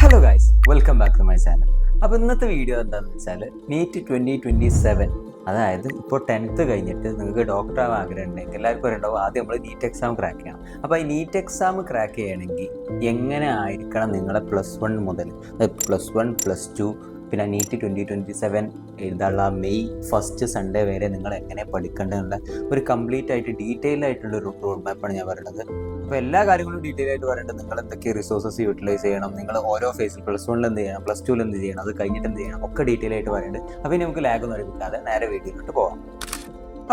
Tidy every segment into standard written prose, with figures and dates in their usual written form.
Hello guys, welcome back to my channel. അപ്പോൾ ഇന്നത്തെ video എന്താണെന്ന് വെച്ചാൽ നീറ്റ് 2027, അതായത് ഇപ്പോൾ 10th കഴിഞ്ഞിട്ട് നിങ്ങൾക്ക് ഡോക്ടർ ആവാൻ ആഗ്രഹം ഉണ്ടെങ്കിൽ എല്ലാവർക്കും അറിയണ്ടാവും, ആദ്യം നമ്മൾ നീറ്റ് എക്സാം ക്രാക്ക് ചെയ്യണം. അപ്പോൾ ഈ നീറ്റ് എക്സാം ക്രാക്ക് ചെയ്യണമെങ്കിൽ എങ്ങനെ ആയിരിക്കണം നിങ്ങളെ +1 മുതൽ +1 +2 പിന്നെ നീറ്റ് 2027 എഴുതാനുള്ള മെയ് 1st സൺഡേ വരെ നിങ്ങൾ എങ്ങനെ പഠിക്കേണ്ടതെന്നുള്ള ഒരു കംപ്ലീറ്റ് ആയിട്ട് ഡീറ്റെയിൽ ആയിട്ടുള്ള ഒരു റോഡ് മാപ്പാണ് ഞാൻ പറയുന്നത്. അപ്പോൾ എല്ലാ കാര്യങ്ങളും ഡീറ്റെയിൽ ആയിട്ട് പറയേണ്ടത്, നിങ്ങൾ എന്തൊക്കെ റിസോഴ്സസ് യൂട്ടിലൈസ് ചെയ്യണം, നിങ്ങൾ ഓരോ ഫേസിൽ +1 എന്ത് ചെയ്യണം, +2 എന്ത് ചെയ്യണം, അത് കഴിഞ്ഞിട്ട് എന്ത് ചെയ്യണം, ഒക്കെ ഡീറ്റെയിൽ ആയിട്ട് പറയുന്നുണ്ട്. അപ്പോൾ നമുക്ക് ലാഗ് നടക്കാതെ നേരെ വീഡിയോയിലോട്ട് പോകാം.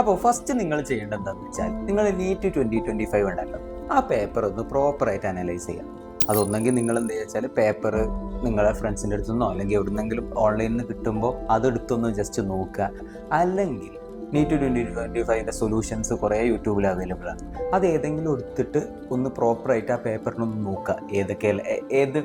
അപ്പോൾ ഫസ്റ്റ് നിങ്ങൾ ചെയ്യേണ്ടത് എന്താണെന്ന് വെച്ചാൽ, നിങ്ങൾ നീറ്റ് 2025 ഉണ്ടല്ലോ, ആ പേപ്പർ ഒന്ന് പ്രോപ്പറായിട്ട് അനലൈസ് ചെയ്യാം. അതൊന്നെങ്കിൽ നിങ്ങൾ എന്ത് വെച്ചാൽ പേപ്പർ നിങ്ങളെ ഫ്രണ്ട്സിൻ്റെ അടുത്തുനിന്നോ അല്ലെങ്കിൽ എവിടുന്നെങ്കിലും ഓൺലൈനിൽ നിന്ന് കിട്ടുമ്പോൾ അതെടുത്തൊന്ന് ജസ്റ്റ് നോക്കുക. അല്ലെങ്കിൽ നീറ്റ് 2025 സൊല്യൂഷൻസ് കുറേ യൂട്യൂബിൽ അവൈലബിൾ ആണ്. അത് ഏതെങ്കിലും എടുത്തിട്ട് ഒന്ന് പ്രോപ്പറായിട്ട് ആ പേപ്പറിനൊന്ന് നോക്കുക. ഏത്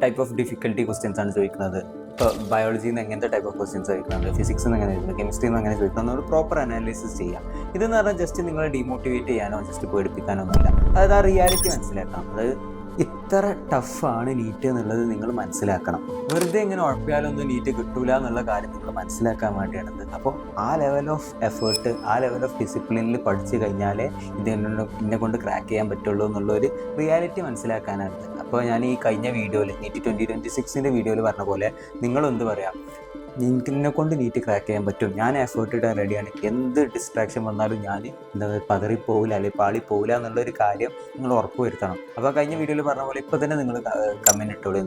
ടൈപ്പ് ഓഫ് ഡിഫിക്കൽട്ടി ക്വസ്റ്റ്യൻസ് ആണ് ചോദിക്കുന്നത്, ഇപ്പോൾ ബയോളജിയിൽ നിന്ന് എങ്ങനത്തെ ടൈപ്പ് ഓഫ് ക്വസ്റ്റ്യൻസ് ചോദിക്കുന്നത്, ഫിസിക്സിൽ നിന്ന് എങ്ങനെ ചോദിക്കുന്നത്, കെമിസ്ട്രിയിൽ നിന്ന് എങ്ങനെ ചോദിക്കുന്നത്, ഒരു പ്രോപ്പർ അനാലിസിസ് ചെയ്യുക. ഇതെന്ന് പറഞ്ഞാൽ ജസ്റ്റ് നിങ്ങളെ ഡീമോട്ടിവേറ്റ് ചെയ്യാനോ ജസ്റ്റ് പേടിപ്പിക്കാനോ ഒന്നുമില്ല. അതായത് ആ റിയാലിറ്റി മനസ്സിലാക്കണം. അതായത് ഇത്ര ടഫാണ് നീറ്റ് എന്നുള്ളത് നിങ്ങൾ മനസ്സിലാക്കണം. വെറുതെ ഇങ്ങനെ ഉഴപ്പിയാലൊന്നും നീറ്റ് കിട്ടൂല എന്നുള്ള കാര്യം നിങ്ങൾ മനസ്സിലാക്കാൻ വേണ്ടിയാണത്. അപ്പോൾ ആ ലെവൽ ഓഫ് എഫേർട്ട്, ആ ലെവൽ ഓഫ് ഡിസിപ്ലിനിൽ പഠിച്ചു കഴിഞ്ഞാലേ ഇതിനെ കൊണ്ട് ക്രാക്ക് ചെയ്യാൻ പറ്റുള്ളൂ എന്നുള്ളൊരു റിയാലിറ്റി മനസ്സിലാക്കാനാണ്. അപ്പോൾ ഞാൻ ഈ കഴിഞ്ഞ വീഡിയോയിൽ നീറ്റ് 2026 വീഡിയോയിൽ പറഞ്ഞ പോലെ നിങ്ങളെന്ത് പറയാം, നിന്നെ കൊണ്ട് നീറ്റ് ക്രാക്ക് ചെയ്യാൻ പറ്റും, ഞാൻ എഫേർട്ട് ഇടാൻ റെഡിയാണ്, എന്ത് ഡിസ്ട്രാക്ഷൻ വന്നാലും ഞാൻ പതറിപ്പോവില്ല അല്ലെങ്കിൽ പാളിപ്പോവില്ല എന്നുള്ളൊരു കാര്യം നിങ്ങൾ ഉറപ്പ് വരുത്തണം. അപ്പോൾ കഴിഞ്ഞ വീഡിയോയിൽ പറഞ്ഞ പോലെ ഇപ്പോൾ തന്നെ നിങ്ങൾ കമൻറ്റ് ഇട്ടോളൂ,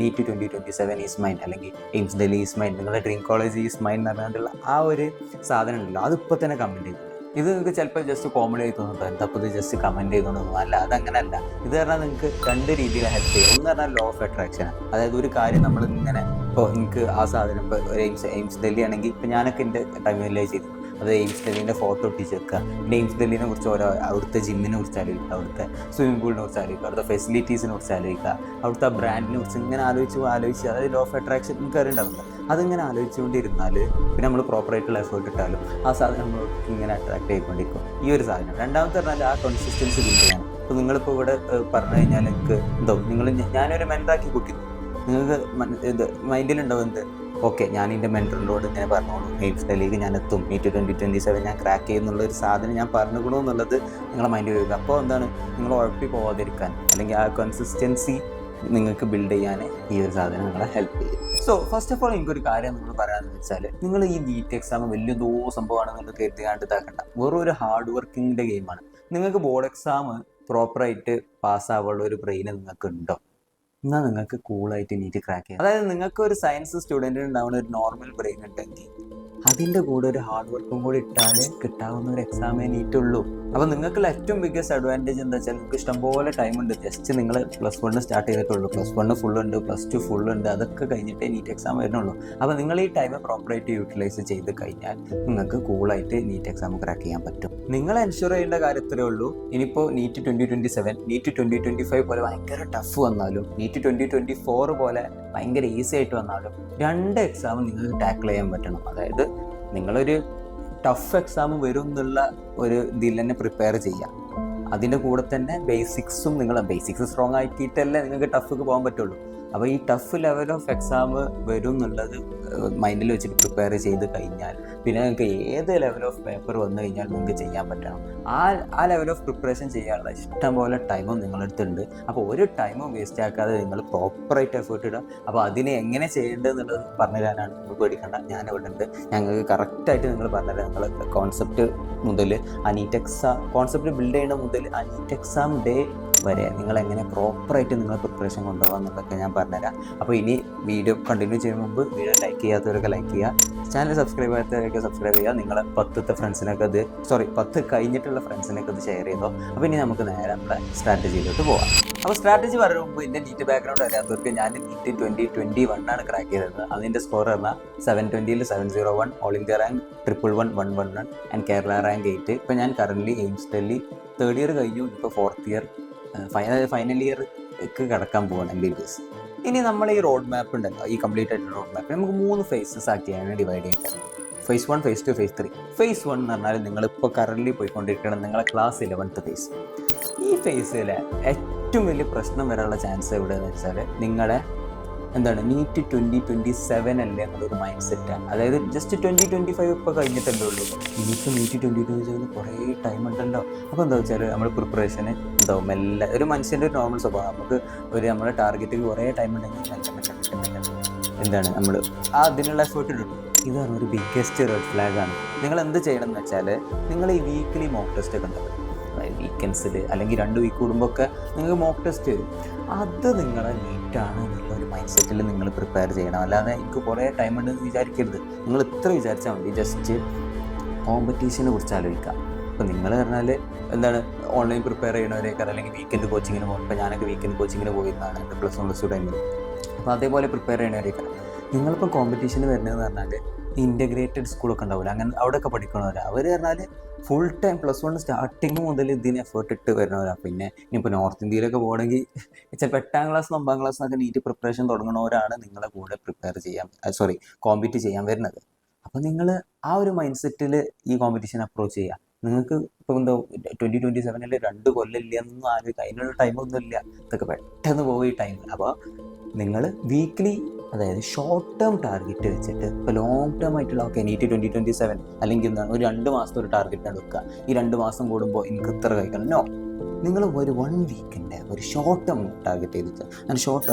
നീറ്റ് 2027 ഈസ് മൈൻ, അല്ലെങ്കിൽ എയിംസ് ഡൽഹി ഈസ് മൈൻ, നിങ്ങളുടെ ഡ്രീം കോളേജ് ഈസ് മൈൻ എന്ന് പറഞ്ഞിട്ടുള്ള ആ ഒരു സാധനം ഉണ്ടല്ലോ, അതിപ്പോൾ തന്നെ കമൻറ്റ് ചെയ്തു. ഇത് നിങ്ങൾക്ക് ചിലപ്പോൾ ജസ്റ്റ് കോമഡി ആയി തോന്നുന്നുണ്ടോ, എന്താപ്പോൾ ഇത് ജസ്റ്റ് കമൻറ്റ് ചെയ്തുകൊണ്ടൊന്നും അല്ല, അതങ്ങനെയല്ല. ഇത് പറഞ്ഞാൽ നിങ്ങൾക്ക് രണ്ട് രീതിയിൽ ഹെൽപ്പ് ചെയ്യും. ഒന്ന് പറഞ്ഞാൽ ലോ ഓഫ് അട്രാക്ഷൻ, അതായത് ഒരു കാര്യം നമ്മൾ ഇങ്ങനെ, ഇപ്പോൾ എനിക്ക് ആ സാധനം ഇപ്പോൾ എയിംസ് ഡൽഹി ആണെങ്കിൽ ഇപ്പോൾ ഞാനൊക്കെ എൻ്റെ ടൈമിലായി ചെയ്തു, അത് എയിംസ് ഡൽഹിൻ്റെ ഫോട്ടോ ഒട്ടിച്ച് വെക്കുക. പിന്നെ എയിംസ് ഡൽഹിനെ കുറിച്ച് ഓരോ അവിടുത്തെ ജിമ്മിനെ കുറിച്ച് ആലോചിക്കുക, അവിടുത്തെ സ്വിമ്മിംഗ് പൂളിനെ കുറിച്ച് ആലോചിക്കുക, അവിടുത്തെ ഫെസിലിറ്റീസിനെ കുറിച്ച് ആലോചിക്കുക, അവിടുത്തെ ബ്രാൻഡിനെ കുറിച്ച് ഇങ്ങനെ ആലോചിച്ച് അതായത് ലോ ഓഫ് അട്രാക്ഷൻ നിങ്ങൾക്ക് അറിയണ്ടാവില്ല. അതിങ്ങനെ ആലോചിച്ചുകൊണ്ടിരുന്നാൽ പിന്നെ നമ്മൾ പ്രോപ്പറായിട്ടുള്ള എഫേർട്ട് ഇട്ടാലും ആ സാധനം നമ്മൾ ഇങ്ങനെ അട്രാക്ട് ചെയ്തുകൊണ്ടിരിക്കും. ഈ ഒരു സാധനം. രണ്ടാമത്തെ പറഞ്ഞാൽ ആ കൺസിസ്റ്റൻസി ബിൽഡ് ചെയ്യണം. ഇപ്പോൾ നിങ്ങളിപ്പോൾ ഇവിടെ പറഞ്ഞു കഴിഞ്ഞാൽ എനിക്ക് എന്തോ ഞാനൊരു മെൻറ്റാക്കി കൂട്ടി, നിങ്ങൾക്ക് ഇത് മൈൻഡിലുണ്ടാവും എന്ത്, ഓക്കെ ഞാൻ എൻ്റെ മെൻറ്ററിനോട് ഇങ്ങനെ പറഞ്ഞോളൂ, എയിംസ് ഡൽഹിക്ക് ഞാൻ എത്തും, നീറ്റ് 2027 ഞാൻ ക്രാക്ക് ചെയ്യുന്നുള്ളൊരു സാധനം ഞാൻ പറഞ്ഞുകൊള്ളൂ എന്നുള്ളത് നിങ്ങളെ മൈൻഡിൽ വരിക. അപ്പോൾ എന്താണ്, നിങ്ങൾ ഉഴപ്പി പോകാതിരിക്കാൻ അല്ലെങ്കിൽ ആ കൺസിസ്റ്റൻസി നിങ്ങൾക്ക് ബിൽഡ് ചെയ്യാൻ ഈ ഒരു സാധനം നിങ്ങളെ ഹെൽപ്പ് ചെയ്യും. സോ ഫസ്റ്റ് ഓഫ് ഓൾ എനിക്കൊരു കാര്യം നിങ്ങൾ പറയാമെന്ന് വെച്ചാൽ, നിങ്ങൾ ഈ നീറ്റ് എക്സാം വലിയതോ സംഭവമാണെന്നുള്ളത് കരുതിയാണ്ട് ഇതാക്കണ്ട. വെറും ഒരു ഹാർഡ് വർക്കിങ്ങിൻ്റെ ഗെയിമാണ്. നിങ്ങൾക്ക് ബോർഡ് എക്സാം പ്രോപ്പറായിട്ട് പാസ്സാവാനുള്ള ഒരു ബ്രെയിൻ നിങ്ങൾക്ക് ഉണ്ടോ, എന്നാൽ നിങ്ങൾക്ക് കൂളായിട്ട് നീറ്റ് ക്രാക്ക് ചെയ്യാം. അതായത് നിങ്ങൾക്ക് ഒരു സയൻസ് സ്റ്റുഡൻറ്റിന് ഉണ്ടാവുന്ന ഒരു നോർമൽ ബ്രെയിൻ ഉണ്ടെങ്കിൽ അതിൻ്റെ കൂടെ ഒരു ഹാർഡ് വർക്കും കൂടി ഇട്ടാലേ കിട്ടാവുന്ന ഒരു എക്സാമേ നീറ്റുള്ളൂ. അപ്പോൾ നിങ്ങൾക്കുള്ള ഏറ്റവും ബിഗ്ഗസ്റ്റ് അഡ്വാൻറ്റേജ് എന്താ വെച്ചാൽ, നിങ്ങൾക്ക് ഇഷ്ടംപോലെ ടൈം ഉണ്ട്. ജസ്റ്റ് നിങ്ങൾ +1 സ്റ്റാർട്ട് ചെയ്തിട്ടുള്ളൂ, +1 ഫുള്ളുണ്ട്, +2 ഫുള്ളുണ്ട്, അതൊക്കെ കഴിഞ്ഞിട്ടേ നീറ്റ് എക്സാം വരുന്നുള്ളൂ. അപ്പോൾ നിങ്ങൾ ഈ ടൈം പ്രോപ്പറായിട്ട് യൂട്ടിലൈസ് ചെയ്ത് കഴിഞ്ഞാൽ നിങ്ങൾക്ക് കൂളായിട്ട് നീറ്റ് എക്സാം ക്രാക്ക് ചെയ്യാൻ പറ്റും. നിങ്ങൾ എൻഷുർ ചെയ്യേണ്ട കാര്യത്തിലേ ഉള്ളൂ. ഇനിയിപ്പോൾ നീറ്റ് 2027, നീറ്റ് 2025 പോലെ ഭയങ്കര ടഫ് വന്നാലും, നീറ്റ് 2024 പോലെ ഭയങ്കര ഈസി ആയിട്ട് വന്നാലും, രണ്ട് എക്സാം നിങ്ങൾക്ക് ടാക്കിൾ ചെയ്യാൻ പറ്റണം. അതായത് നിങ്ങളൊരു ടഫ് എക്സാം വരും എന്നുള്ള ഒരു ഇതിൽ തന്നെ പ്രിപ്പയർ ചെയ്യാം. അതിൻ്റെ കൂടെ തന്നെ ബേസിക്സും, നിങ്ങൾ ബേസിക്സ് സ്ട്രോങ് ആക്കിയിട്ടല്ലേ നിങ്ങൾക്ക് ടഫ്ക്ക് പോകാൻ പറ്റുള്ളൂ. അപ്പോൾ ഈ ടഫ് ലെവൽ ഓഫ് എക്സാം വരും എന്നുള്ളത് മൈൻഡിൽ വെച്ചിട്ട് പ്രിപ്പയർ ചെയ്ത് കഴിഞ്ഞാൽ പിന്നെ നിങ്ങൾക്ക് ഏത് ലെവൽ ഓഫ് പേപ്പർ വന്നു കഴിഞ്ഞാൽ നിങ്ങൾക്ക് ചെയ്യാൻ പറ്റണം. ആ ലെവൽ ഓഫ് പ്രിപ്പറേഷൻ ചെയ്യാനുള്ള ഇഷ്ടംപോലെ ടൈമും നിങ്ങളടുത്തുണ്ട്. അപ്പോൾ ഒരു ടൈമും വേസ്റ്റ് ആക്കാതെ നിങ്ങൾ പ്രോപ്പറായിട്ട് എഫേർട്ട് ഇടുക. അപ്പോൾ അതിനെ എങ്ങനെ ചെയ്യേണ്ടതെന്നുള്ളത് പറഞ്ഞു തരാനാണ്, നിങ്ങൾ പേടിക്കേണ്ട, ഞാൻ ഇവിടെ ഉണ്ട്. ഞങ്ങൾക്ക് കറക്റ്റായിട്ട് നിങ്ങൾ പറഞ്ഞുതരാം. നിങ്ങൾ കോൺസെപ്റ്റ് മുതൽ ആ നീറ്റ് എക്സാം കോൺസെപ്റ്റ് ബിൽഡ് ചെയ്യുന്ന മുതൽ ആ നീറ്റ് എക്സാം ഡേ വരെ നിങ്ങൾ എങ്ങനെ പ്രോപ്പറായിട്ട് നിങ്ങൾ പ്രിപ്പറേഷൻ കൊണ്ടുപോകാം എന്നുള്ളതൊക്കെ ഞാൻ പറഞ്ഞുതരാം. അപ്പോൾ ഇനി വീഡിയോ കണ്ടിന്യൂ ചെയ്യുന്ന മുമ്പ് വീഡിയോ ലൈക്ക് ചെയ്യാത്തവരൊക്കെ ലൈക്ക് ചെയ്യുക, ചാനൽ സബ്സ്ക്രൈബ് ചെയ്യാത്തവരൊക്കെ സബ്സ്ക്രൈബ് ചെയ്യുക. നിങ്ങളെ 10 കഴിഞ്ഞിട്ടുള്ള ഫ്രണ്ട്സിനൊക്കെ ഇത് ഷെയർ ചെയ്തോ. അപ്പോൾ ഇനി നമുക്ക് നേരെ നമ്മുടെ സ്ട്രാറ്റജിയിലോട്ട് പോകാം. അപ്പോൾ സ്ട്രാറ്റജി പറയുന്ന മുമ്പ് എൻ്റെ നീറ്റ് ബാക്ക്ഗ്രൗണ്ട് അറിയാത്തവർക്ക്, ഞാൻ നീറ്റ് 2021 ക്രാക്ക് ചെയ്തത്. അതിൻ്റെ സ്കോർ പറഞ്ഞാൽ 720ൽ 701, all India rank 111 and Kerala rank 8. ഇപ്പോൾ ഞാൻ currently AIIMS Delhi 3rd year കഴിഞ്ഞു, ഇപ്പോൾ 4th ഇയർ ഫൈനൽ ഇയർക്ക് കടക്കാൻ പോവാണ് MBBS. ഇനി നമ്മൾ ഈ റോഡ് മാപ്പ് ഉണ്ടല്ലോ, ഈ കംപ്ലീറ്റ് ആയിട്ടുള്ള റോഡ് മാപ്പ് നമുക്ക് 3 ഫേസസ് ആക്കിയാണ് ഡിവൈഡ് ചെയ്യേണ്ടത്. phase 1, phase 2, phase 3. phase 1 എന്ന് പറഞ്ഞാൽ നിങ്ങളിപ്പോൾ കറൻ്റ്ലി പോയിക്കൊണ്ടിരിക്കണം നിങ്ങളെ ക്ലാസ് 11th ഫേസ്. ഈ ഫേസിലെ ഏറ്റവും വലിയ പ്രശ്നം വരാനുള്ള ചാൻസ് എവിടെയെന്ന് വെച്ചാൽ നിങ്ങളെ നീറ്റ് 2027 അല്ലേ എന്നുള്ളൊരു മൈൻഡ് സെറ്റാണ്. അതായത് ജസ്റ്റ് 2025 ഇപ്പോൾ കഴിഞ്ഞിട്ടല്ലേ ഉള്ളൂ. ഇനിയിപ്പോൾ നീറ്റ് 2027 കുറേ ടൈം ഉണ്ടല്ലോ. അപ്പോൾ എന്താ വെച്ചാൽ നമ്മൾ പ്രിപ്പറേഷന് മെല്ലെ ഒരു മനുഷ്യൻ്റെ ഒരു നോർമൽ സ്വഭാവം, നമുക്ക് നമ്മുടെ ടാർഗറ്റിൽ കുറേ ടൈം ഉണ്ടെങ്കിൽ നമ്മൾ അതിനുള്ള എഫേർട്ട് ഇടും. ഇതാണ് ഒരു ബിഗ്ഗസ്റ്റ് റെഡ് ഫ്ലാഗ് ആണ്. നിങ്ങൾ എന്ത് ചെയ്യണം എന്ന് വെച്ചാൽ നിങ്ങൾ ഈ വീക്കിലി മോക്ക് ടെസ്റ്റ് ഒക്കെ ഉണ്ടാവും, അതായത് വീക്കെൻഡ്സിൽ അല്ലെങ്കിൽ 2 വീക്ക് കൂടുമ്പോഴൊക്കെ നിങ്ങൾക്ക് മോക്ക് ടെസ്റ്റ് വരും. അത് നിങ്ങളെ നീറ്റാണ് എന്നുള്ള ഒരു മൈൻഡ് സെറ്റിൽ നിങ്ങൾ പ്രിപ്പയർ ചെയ്യണം. അല്ലാതെ എനിക്ക് കുറേ ടൈം ഉണ്ടെന്ന് വിചാരിക്കരുത്. നിങ്ങൾ ഇത്ര വിചാരിച്ചാൽ മതി. ജസ്റ്റ് കോമ്പറ്റീഷനെ കുറിച്ച് ആലോചിക്കാം. ഇപ്പോൾ നിങ്ങൾ പറഞ്ഞാൽ ഓൺലൈൻ പ്രിപ്പയർ ചെയ്യണവരേക്കാൾ അല്ലെങ്കിൽ വീക്കെൻഡ് കോച്ചിങ്ങിന് പോകും. ഇപ്പോൾ ഞാനൊക്കെ വീക്കെൻഡ് കോച്ചിങ്ങിന് പോയിരുന്നതാണ് എൻ്റെ +1 +2 ടൈമിൽ. അപ്പോൾ അതേപോലെ പ്രിപ്പയർ ചെയ്യണവരേക്കാൾ നിങ്ങളിപ്പോൾ കോമ്പറ്റീഷന് വരുന്നതെന്ന് പറഞ്ഞാൽ ഇൻ്റഗ്രേറ്റഡ് സ്കൂളൊക്കെ ഉണ്ടാവില്ല, അങ്ങനെ അവിടെയൊക്കെ പഠിക്കണവരാണ്. അവർ പറഞ്ഞാൽ ഫുൾ ടൈം +1 സ്റ്റാർട്ടിങ് മുതൽ ഇതിന് എഫേർട്ട് ഇട്ട് വരുന്നവരാണ്. പിന്നെ ഇനിയിപ്പോൾ നോർത്ത് ഇന്ത്യയിലൊക്കെ പോകണമെങ്കിൽ ചിലപ്പോൾ 8ാം ക്ലാസ് 9ാം ക്ലാസ്സിനൊക്കെ നീറ്റ് പ്രിപ്പറേഷൻ തുടങ്ങുന്നവരാണ് നിങ്ങളെ കൂടെ കോമ്പീറ്റ് ചെയ്യാൻ വരുന്നത്. അപ്പോൾ നിങ്ങൾ ആ ഒരു മൈൻഡ് സെറ്റിൽ ഈ കോമ്പറ്റീഷൻ അപ്രോച്ച് ചെയ്യുക. നിങ്ങൾക്ക് ഇപ്പോൾ 2027 2 കൊല്ലം ഇല്ല എന്നൊന്നും ആലോചിക്കുക. അതിനുള്ള ടൈമൊന്നും ഇല്ല. ഇതൊക്കെ പെട്ടെന്ന് പോകും ഈ ടൈം. അപ്പോൾ നിങ്ങൾ വീക്ക്ലി, അതായത് ഷോർട്ട് ടേം ടാർഗറ്റ് വെച്ചിട്ട് ഇപ്പോൾ ലോങ് ടേം ആയിട്ടുള്ള നീറ്റ് 2027 അല്ലെങ്കിൽ ഒരു 2 മാസത്തെ ഒരു ടാർഗറ്റ് എടുക്കുക. ഈ 2 മാസം കൂടുമ്പോൾ എനിക്ക് ഇത്ര കഴിക്കണം. നിങ്ങൾ ഒരു 1 വീക്കിൻ്റെ ഒരു ഷോർട്ട് ടേം ടാർഗറ്റ് ചെയ്തിട്ട് അങ്ങനെ ഷോർട്ട്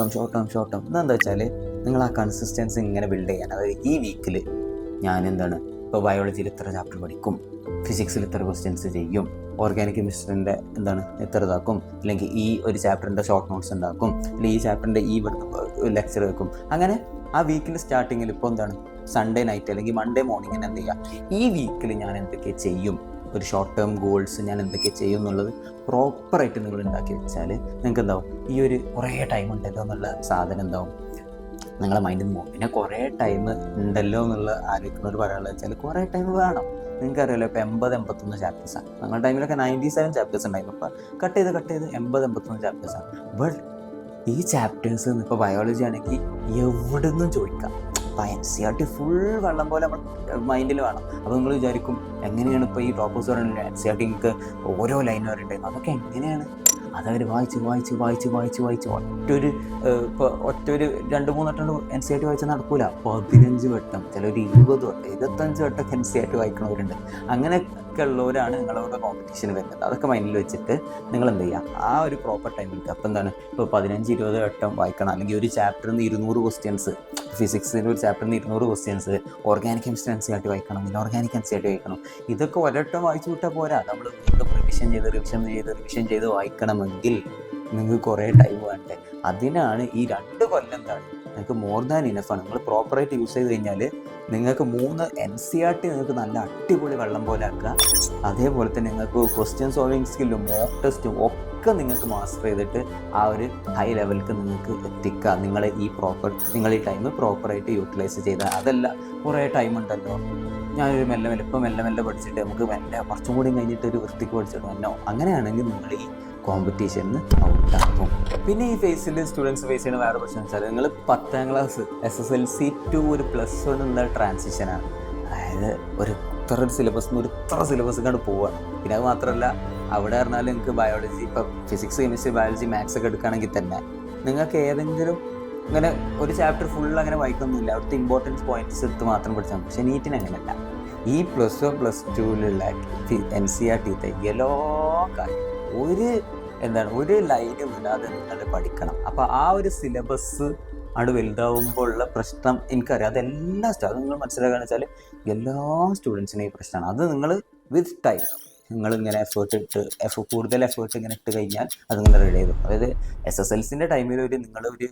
ടേം എന്താ വെച്ചാൽ നിങ്ങൾ ആ കൺസിസ്റ്റൻസി ഇങ്ങനെ ബിൽഡ് ചെയ്യാൻ. അതായത് ഈ വീക്കിൽ ഞാൻ ഇപ്പോൾ ബയോളജിയിൽ ഇത്ര ചാപ്റ്റർ പഠിക്കും, ഫിസിക്സിൽ ഇത്ര ക്വസ്റ്റ്യൻസ് ചെയ്യും, ഓർഗാനിക് കെമിസ്ട്രീൻ്റെ എത്ര ഇതാക്കും, അല്ലെങ്കിൽ ഈ ഒരു ചാപ്റ്ററിൻ്റെ ഷോർട്ട് നോട്ട്സ് ഉണ്ടാക്കും, അല്ലെങ്കിൽ ഈ ചാപ്റ്ററിൻ്റെ ഈ ലെക്ചർ വെക്കും. അങ്ങനെ ആ വീക്കിൻ്റെ സ്റ്റാർട്ടിങ്ങിൽ ഇപ്പോൾ സൺഡേ നൈറ്റ് അല്ലെങ്കിൽ മൺഡേ മോർണിംഗ് എന്ത് ചെയ്യുക, ഈ വീക്കിൽ ഞാൻ എന്തൊക്കെ ചെയ്യും, ഒരു ഷോർട്ട് ടേം ഗോൾസ് ഞാൻ എന്തൊക്കെ ചെയ്യും എന്നുള്ളത് പ്രോപ്പറായിട്ട് നിങ്ങൾ ഉണ്ടാക്കി വെച്ചാൽ നിങ്ങൾക്ക് ഈ ഒരു കുറേ ടൈം ഉണ്ടല്ലോ എന്നുള്ള സാധനം നിങ്ങളെ മൈൻഡിൽ നിന്ന് പോകും. പിന്നെ കുറേ ടൈം ഉണ്ടല്ലോ എന്നുള്ള ആലോചിക്കുന്നവർ പറയാനുള്ളത് വെച്ചാൽ കുറേ ടൈം വേണം. നിങ്ങൾക്കറിയാലോ ഇപ്പോൾ 80-81 ചാപ്റ്റേഴ്സാണ്. ഞങ്ങളുടെ ടൈമിലൊക്കെ 97 ചാപ്റ്റേഴ്സ് ഉണ്ടായിരുന്നു. ഇപ്പോൾ കട്ട് ചെയ്ത് 80-81 ചാപ്റ്റേഴ്സാണ്. ബട്ട് ഈ ചാപ്റ്റേഴ്സ് ഇപ്പോൾ ബയോളജി ആണെങ്കിൽ എവിടെ നിന്നും ചോദിക്കാം. അപ്പോൾ NCERT ഫുൾ വെള്ളം പോലെ നമ്മൾ മൈൻഡിൽ വേണം. അപ്പോൾ നിങ്ങൾ വിചാരിക്കും എങ്ങനെയാണ് ഇപ്പോൾ ഈ ടോപ്പേഴ്സ് പറയുന്നത് NCERT നിങ്ങൾക്ക് ഓരോ ലൈൻ വരണ്ടായിരുന്നു. അതൊക്കെ എങ്ങനെയാണ്? അതവർ വായിച്ച് ഒറ്റൊരു 2-3 വട്ടം NCERT വായിച്ചാൽ നടക്കൂല. 15 വട്ടം, ചിലർ 20 വട്ടം 25 വട്ടം NCERT വായിക്കണവരുണ്ട്. അങ്ങനെയൊക്കെ ഉള്ളവരാണ് നിങ്ങളോട് കോമ്പറ്റീഷന് വരുന്നത്. അതൊക്കെ മൈൻഡിൽ വെച്ചിട്ട് നിങ്ങൾ എന്ത് ചെയ്യുക, ആ ഒരു പ്രോപ്പർ ടൈം എടുക്കുക. അപ്പോൾ ഇപ്പോൾ 15-20 വട്ടം വായിക്കണം. അല്ലെങ്കിൽ ഒരു ചാപ്റ്ററിൽ നിന്ന് 200 ക്വസ്റ്റ്യൻസ്, ഫിസിക്സിൻ്റെ ഒരു ചാപ്റ്ററിൽ നിന്ന് 200 ക്വസ്റ്റ്യൻസ്, ഓർഗാനിക് കെമിസ്ട്രി NCERT വായിക്കണം, ഇനോർഗാനിക് NCERT വായിക്കണം. ഇതൊക്കെ ഒരട്ടം വായിച്ചു വിട്ടാൽ പോരാ. നമ്മൾ വീണ്ടും റിവിഷൻ ചെയ്ത് വായിക്കണമെങ്കിൽ നിങ്ങൾക്ക് കുറേ ടൈം വേണ്ടേ. അതിനാണ് ഈ 2 കൊല്ലം നിങ്ങൾക്ക് മോർ ദാൻ ഇനഫാണ്. നിങ്ങൾ പ്രോപ്പറായിട്ട് യൂസ് ചെയ്ത് കഴിഞ്ഞാൽ നിങ്ങൾക്ക് 3 NCERT നിങ്ങൾക്ക് നല്ല അടിപൊളി വെള്ളം പോലെ ആക്കുക. അതേപോലെ തന്നെ നിങ്ങൾക്ക് ക്വസ്റ്റ്യൻ സോൾവിങ് സ്കില്ലും മോക്ക് ടെസ്റ്റും ഒക്കെ നിങ്ങൾക്ക് മാസ്റ്റർ ചെയ്തിട്ട് ആ ഒരു ഹൈ ലെവലിലേക്ക് നിങ്ങൾക്ക് എത്തിക്കുക. നിങ്ങൾ ഈ ടൈം പ്രോപ്പറായിട്ട് യൂട്ടിലൈസ് ചെയ്താൽ. അതല്ല കുറേ ടൈം ഉണ്ടല്ലോ, ഞാനൊരു മെല്ലെ പഠിച്ചിട്ട് നമുക്ക് കുറച്ചും കൂടി കഴിഞ്ഞിട്ട് ഒരു വൃത്തിക്ക് പഠിച്ചിട്ട് അങ്ങനെയാണെങ്കിൽ നിങ്ങൾ ഈ കോമ്പറ്റീഷനിൽ ഔട്ടാകും. പിന്നെ ഈ സ്റ്റുഡൻസ് ഫേസ് ചെയ്യുന്ന വേറെ പ്രശ്നം വെച്ചാൽ നിങ്ങൾ 10ാം ക്ലാസ് SSLC ടു ഒരു +1 ഉള്ള ട്രാൻസിഷനാണ്. അതായത് ഇത്ര സിലബസ് കണ്ട് പോവുകയാണ്. പിന്നെ അത് മാത്രമല്ല, അവിടെ പറഞ്ഞാൽ നിങ്ങൾക്ക് ബയോളജി ഇപ്പോൾ ഫിസിക്സ് കെമിസ്ട്രി ബയോളജി മാത്സ് ഒക്കെ എടുക്കുകയാണെങ്കിൽ തന്നെ നിങ്ങൾക്ക് ഏതെങ്കിലും അങ്ങനെ ഒരു ചാപ്റ്റർ ഫുൾ അങ്ങനെ വായിക്കൊന്നുമില്ല. അവിടുത്തെ ഇമ്പോർട്ടൻസ് പോയിന്റ്സ് എടുത്ത് മാത്രം പഠിച്ചാൽ മതി. പക്ഷേ നീറ്റിന് അങ്ങനെയല്ല. ഈ +1 +2 NCERT എല്ലാ കാര്യം ഒരു ലൈന് വിടാതെ നിങ്ങൾ പഠിക്കണം. അപ്പോൾ ആ ഒരു സിലബസ് അവിടെ വലുതാവുമ്പോൾ ഉള്ള പ്രശ്നം എനിക്കറിയാം. അതെല്ലാ നിങ്ങൾ മനസ്സിലാക്കുകയെന്ന് വെച്ചാൽ എല്ലാ സ്റ്റുഡൻസിനും ഈ പ്രശ്നമാണ്. അത് നിങ്ങൾ വിത്ത് ടൈം നിങ്ങളിങ്ങനെ കൂടുതൽ എഫേർട്ട് ഇങ്ങനെ ഇട്ട് കഴിഞ്ഞാൽ അതിങ്ങനെ റെഡി ചെയ്തു. അതായത് SSLCൻ്റെ ടൈമിൽ നിങ്ങളൊരു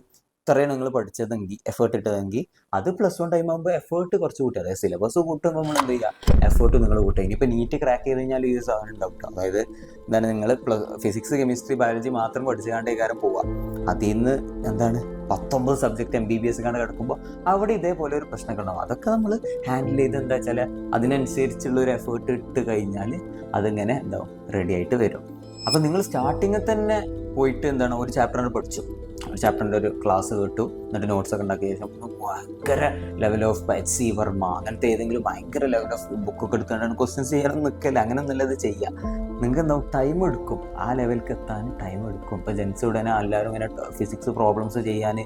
ഇത്രയും നിങ്ങൾ പഠിച്ചതെങ്കിൽ എഫേർട്ട് ഇട്ടതെങ്കിൽ അത് +1 ടൈം ആകുമ്പോൾ എഫേർട്ട് കുറച്ച് കൂട്ടുക. അതായത് സിലബസ് കൂട്ടുമ്പോൾ നമ്മൾ എന്ത് ചെയ്യുക, എഫേർട്ട് നിങ്ങൾ കൂട്ടുക. ഇനിയിപ്പോൾ നീറ്റ് ക്രാക്ക് ചെയ്ത് കഴിഞ്ഞാൽ ഈ സാധനം ഉണ്ടാവും. അതായത് നിങ്ങൾ ഫിസിക്സ് കെമിസ്ട്രി ബയോളജി മാത്രം പഠിച്ചുകൊണ്ടേ കാര്യം പോവുക. അതിൽ നിന്ന് 19 സബ്ജക്റ്റ് MBBS കിടക്കുമ്പോൾ അവിടെ ഇതേപോലെ ഒരു പ്രശ്നമൊക്കെ ഉണ്ടാവും. അതൊക്കെ നമ്മൾ ഹാൻഡിൽ ചെയ്ത് എന്താ വെച്ചാൽ അതിനനുസരിച്ചുള്ള ഒരു എഫേർട്ട് ഇട്ട് കഴിഞ്ഞാൽ അതിങ്ങനെ റെഡി ആയിട്ട് വരും. അപ്പോൾ നിങ്ങൾ സ്റ്റാർട്ടിങ്ങിൽ തന്നെ പോയിട്ട് ഒരു ചാപ്റ്ററാണ് പഠിച്ചു, ചാപ്റ്ററിൻ്റെ ഒരു ക്ലാസ് കേട്ടു, എന്നിട്ട് നോട്ട്സൊക്കെ ഉണ്ടാക്കിയ ശേഷം ഭയങ്കര ലെവൽ ഓഫ് HC വർമ്മ അങ്ങനത്തെ ഏതെങ്കിലും ഭയങ്കര ലെവൽ ഓഫ് ബുക്കൊക്കെ എടുത്തുകൊണ്ടാണ് ക്വസ്റ്റ്യൻസ് ചെയ്യണം നിൽക്കല്ല. അങ്ങനെ ഒന്നുള്ളത് ചെയ്യാം. നിങ്ങൾക്ക് എന്താ ടൈം എടുക്കും, ആ ലെവലിലേക്ക് എത്താൻ ടൈം എടുക്കും. ഇപ്പോൾ ജെൻസ് ഉടനെ എല്ലാവരും ഇങ്ങനെ ഫിസിക്സ് പ്രോബ്ലംസ് ചെയ്യാൻ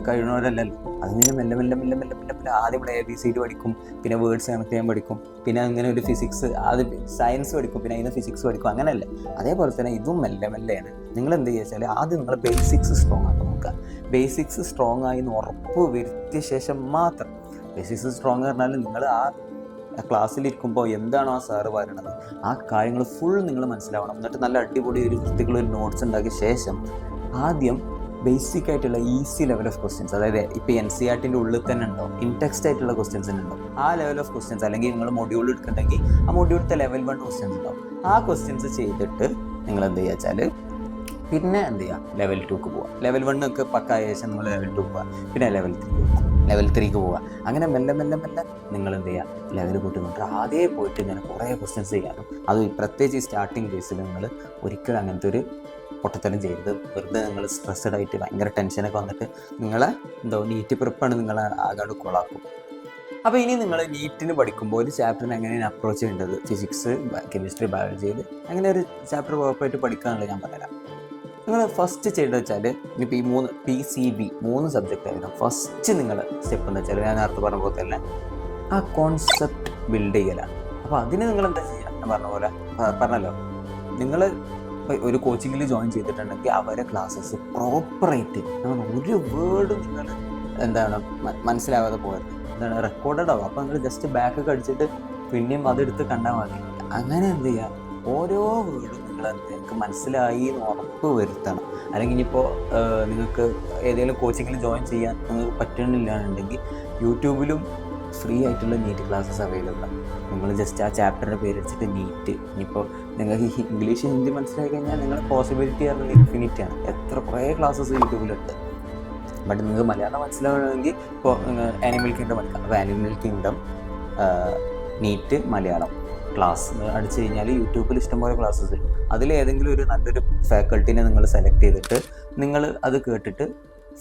കഴിയുന്നവരല്ലല്ലോ. അതിങ്ങനെ മെല്ലെ മെല്ലെ മെല്ലെ മെല്ലെ മെല്ലെ മെല്ലെ ആദ്യം ABCD പഠിക്കും, പിന്നെ വേർഡ്സ് കണക്ട് ചെയ്യാൻ പഠിക്കും, പിന്നെ അങ്ങനെ ഒരു ഫിസിക്സ് ആദ്യം സയൻസ് പഠിക്കും, പിന്നെ അതിന് ഫിസിക്സ് പഠിക്കും. അങ്ങനെയല്ലേ? അതേപോലെ തന്നെ ഇതും മെല്ലെ മെല്ലെയാണ്. നിങ്ങൾ എന്ത് ചെയ്യുക വെച്ചാൽ ആദ്യം നിങ്ങൾ ബേസിക്സ് സ്ട്രോങ് ആക്കി നോക്കുക. ബേസിക്സ് സ്ട്രോങ് ആയി എന്ന് ഉറപ്പ് വരുത്തിയ ശേഷം മാത്രം, ബേസിക്സ് സ്ട്രോങ് പറഞ്ഞാൽ നിങ്ങൾ ആ ക്ലാസ്സിലിരിക്കുമ്പോൾ എന്താണോ ആ സാറ് പറയണത് ആ കാര്യങ്ങൾ ഫുൾ നിങ്ങൾ മനസ്സിലാവണം. എന്നിട്ട് നല്ല അടിപൊളി ഒരു വൃത്തിക്കുള്ള ഒരു നോട്ട്സ് ഉണ്ടാക്കിയ ശേഷം ആദ്യം ബേസിക് ആയിട്ടുള്ള ഈസി ലെവൽ ഓഫ് ക്വസ്റ്റ്യൻസ്, അതായത് ഇപ്പോൾ NCERTൻ്റെ ഉള്ളിൽ തന്നെ ഉണ്ടോ ഇൻടെക്സ്റ്റ് ആയിട്ടുള്ള ക്വസ്റ്റ്യൻസ് ഉണ്ടോ, ആ ലെവൽ ഓഫ് ക്വസ്റ്റ്യൻസ്, അല്ലെങ്കിൽ നിങ്ങൾ മൊഡ്യൂൾ എടുക്കുന്നുണ്ടെങ്കിൽ ആ മൊഡ്യൂളത്തെ ലെവൽ 1 ക്വസ്റ്റ്യൻസ് ഉണ്ടാവും. ആ ക്വസ്റ്റ്യൻസ് ചെയ്തിട്ട് നിങ്ങൾ എന്ത് ചെയ്യുക വെച്ചാൽ പിന്നെ എന്ത് ചെയ്യുക, ലെവൽ 2ക്ക് പോവുക. ലെവൽ 1 ഒക്കെ പക്കായ ശേഷം നിങ്ങൾ ലെവൽ 2 പോവുക, പിന്നെ ലെവൽ 3ക്ക് പോവുക. അങ്ങനെ മെല്ലെ മെല്ലെ മെല്ലെ നിങ്ങൾ എന്ത് ചെയ്യുക, ലെവൽ കൂട്ടുന്നുണ്ട്. ആദ്യമേ പോയിട്ട് ഇങ്ങനെ കുറേ ക്വസ്റ്റ്യൻസ് ചെയ്യാനും, അത് പ്രത്യേകിച്ച് ഈ സ്റ്റാർട്ടിങ് ഫേസിൽ നിങ്ങൾ ഒരിക്കലും അങ്ങനത്തെ ഒരു പൊട്ടത്തരം ചെയ്യരുത്. വെറുതെ നിങ്ങൾ സ്ട്രെസ്ഡ് ആയിട്ട് ഭയങ്കര ടെൻഷനൊക്കെ വന്നിട്ട് നിങ്ങളെ നീറ്റ് പ്രിപ്പാണ് നിങ്ങളെ ആകാണ്ട് കൊളാക്കും. അപ്പോൾ ഇനി നിങ്ങൾ നീറ്റിന് പഠിക്കുമ്പോൾ ഒരു ചാപ്റ്ററിന് എങ്ങനെയാണ് അപ്രോച്ച് ചെയ്യേണ്ടത്, ഫിസിക്സ്, കെമിസ്ട്രി, ബയോളജിയിൽ അങ്ങനെ ഒരു ചാപ്റ്റർ പ്രോപ്പറായിട്ട് പഠിക്കാനുള്ളത് ഞാൻ പറയാം. നിങ്ങൾ ഫസ്റ്റ് ചെയ്യേണ്ടത് വെച്ചാൽ ഇപ്പോൾ ഈ 3 PCB 3 സബ്ജക്റ്റ് ആയിരുന്നു. ഫസ്റ്റ് നിങ്ങൾ സ്റ്റെപ്പ് എന്ന് വെച്ചാൽ ഞാൻ നേരത്തെ പറഞ്ഞ പോലെ തന്നെ ആ കോൺസെപ്റ്റ് ബിൽഡ് ചെയ്യലാണ്. അപ്പോൾ അതിന് നിങ്ങൾ എന്താ ചെയ്യുക, ഞാൻ പറഞ്ഞല്ലോ നിങ്ങൾ ഒരു കോച്ചിങ്ങിൽ ജോയിൻ ചെയ്തിട്ടുണ്ടെങ്കിൽ അവരെ ക്ലാസ്സസ് പ്രോപ്പറായിട്ട് ഒരു വേർഡ് നിങ്ങൾ മനസ്സിലാവാതെ പോകരുത്. റെക്കോർഡഡ് ആവും. അപ്പോൾ നിങ്ങൾ ജസ്റ്റ് ബാക്കൊക്കെ അടിച്ചിട്ട് പിന്നെയും അതെടുത്ത് കണ്ടാൽ മതി. അങ്ങനെ എന്ത് ചെയ്യുക, ഓരോ വേർഡും നിങ്ങൾക്ക് മനസ്സിലായി എന്ന് ഉറപ്പ് വരുത്തണം. അല്ലെങ്കിൽ ഇനിയിപ്പോൾ നിങ്ങൾക്ക് ഏതെങ്കിലും കോച്ചിങ്ങിൽ ജോയിൻ ചെയ്യാൻ നിങ്ങൾക്ക് പറ്റണില്ലാന്നുണ്ടെങ്കിൽ യൂട്യൂബിലും ഫ്രീ ആയിട്ടുള്ള നീറ്റ് ക്ലാസ്സസ് അവൈലബിൾ ആണ്. നിങ്ങൾ ജസ്റ്റ് ആ ചാപ്റ്ററിൻ്റെ പേരടിച്ചിട്ട് നീറ്റ്, ഇനിയിപ്പോൾ നിങ്ങൾക്ക് ഇംഗ്ലീഷ് ഹിന്ദി മനസ്സിലാക്കി കഴിഞ്ഞാൽ നിങ്ങളുടെ പോസിബിലിറ്റി പറഞ്ഞാൽ ഇൻഫിനിറ്റി ആണ്. കുറേ ക്ലാസ്സസ് യൂട്യൂബിലുണ്ട്. ബട്ട് നിങ്ങൾക്ക് മലയാളം മനസ്സിലാവണമെങ്കിൽ ഇപ്പോൾ ആനിമൽ കിങ്ഡം പഠിക്കാം. അപ്പോൾ animal kingdom NEET Malayalam class അടിച്ചു കഴിഞ്ഞാൽ യൂട്യൂബിൽ ഇഷ്ടംപോലെ ക്ലാസ്സസ് ഉണ്ട്. അതിലേതെങ്കിലും ഒരു നല്ലൊരു ഫാക്കൾട്ടിനെ നിങ്ങൾ സെലക്ട് ചെയ്തിട്ട് നിങ്ങൾ അത് കേട്ടിട്ട്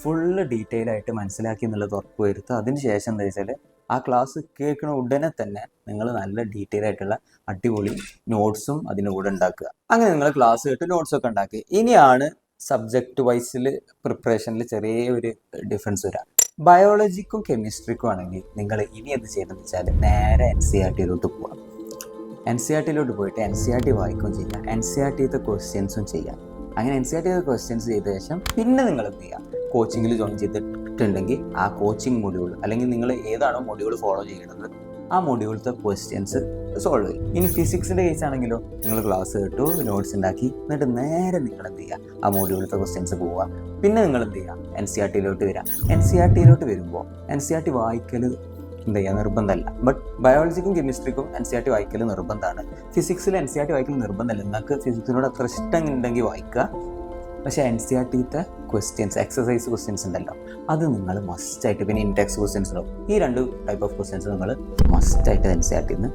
ഫുള്ള് ഡീറ്റെയിൽ ആയിട്ട് മനസ്സിലാക്കി എന്നുള്ളത് ഉറപ്പ് വരുത്തുക. അതിന് ശേഷം എന്താ വെച്ചാൽ ആ ക്ലാസ് കേൾക്കുന്ന ഉടനെ തന്നെ നിങ്ങൾ നല്ല ഡീറ്റെയിൽ ആയിട്ടുള്ള അടിപൊളി നോട്ട്സും അതിൻ്റെ കൂടെ ഉണ്ടാക്കുക. അങ്ങനെ നിങ്ങൾ ക്ലാസ് കേട്ട് നോട്ട്സൊക്കെ ഉണ്ടാക്കി. ഇനിയാണ് സബ്ജക്റ്റ് വൈസിൽ പ്രിപ്പറേഷനിൽ ചെറിയൊരു ഡിഫറൻസ് വരാം. ബയോളജിക്കും കെമിസ്ട്രിക്കും ആണെങ്കിൽ നിങ്ങൾ ഇനി എന്ത് ചെയ്യണമെന്ന് വെച്ചാൽ നേരെ NCERTയിലോട്ട് പോകാം. NCERTയിലോട്ട് പോയിട്ട് NCERT വായിക്കുകയും ചെയ്യാം, NCERTത്തെ ക്വസ്റ്റ്യൻസും ചെയ്യാം. അങ്ങനെ NCERTത്തെ ക്വസ്റ്റ്യൻസ് ചെയ്ത ശേഷം പിന്നെ നിങ്ങൾ എന്ത് ചെയ്യാം, കോച്ചിങ്ങിൽ ജോയിൻ ചെയ്തിട്ടുണ്ടെങ്കിൽ ആ കോച്ചിങ് മൊഡ്യൂൾ അല്ലെങ്കിൽ നിങ്ങൾ ഏതാണോ മൊഡ്യൂൾ ഫോളോ ചെയ്യുന്നത് ആ മൊഡ്യൂളത്തെ ക്വസ്റ്റ്യൻസ് സോൾവ് ചെയ്യും. ഇനി ഫിസിക്സിൻ്റെ കേസ് ആണെങ്കിലോ നിങ്ങൾ ക്ലാസ് കേട്ടു, നോട്ട്സ് ഉണ്ടാക്കി, എന്നിട്ട് നേരെ നിങ്ങൾ എന്ത് ചെയ്യുക, ആ മൊഡ്യൂളത്തെ ക്വസ്റ്റ്യൻസ് പോവുക. പിന്നെ നിങ്ങൾ എന്ത് ചെയ്യുക, NCERTയിലോട്ട് വരിക. NCERTയിലോട്ട് വരുമ്പോൾ NCERT വായിക്കൽ എന്ത് ചെയ്യുക നിർബന്ധമല്ല. ബട്ട് ബയോളജിക്കും കെമിസ്ട്രിക്കും NCERT വായിക്കൽ നിർബന്ധമാണ്. ഫിസിക്സിൽ NCERT വായിക്കൽ നിർബന്ധമല്ല. നിങ്ങൾക്ക് ഫിസിക്സിനോട് അത്ര ഇഷ്ടം ഉണ്ടെങ്കിൽ വായിക്കുക. പക്ഷേ NCERTത്തെ ക്വസ്റ്റ്യൻസ്, എക്സസൈസ് ക്വസ്റ്റ്യൻസ് ഉണ്ടല്ലോ, അത് നിങ്ങൾ മസ്റ്റായിട്ട്, പിന്നെ ഇൻടെക്സ്റ്റ് ക്വസ്റ്റ്യൻസ് ഉണ്ടാവും. ഈ 2 ടൈപ്പ് ഓഫ് ക്വസ്റ്റ്യൻസ് നിങ്ങൾ മസ്റ്റായിട്ട് NCERTയിൽ നിന്ന്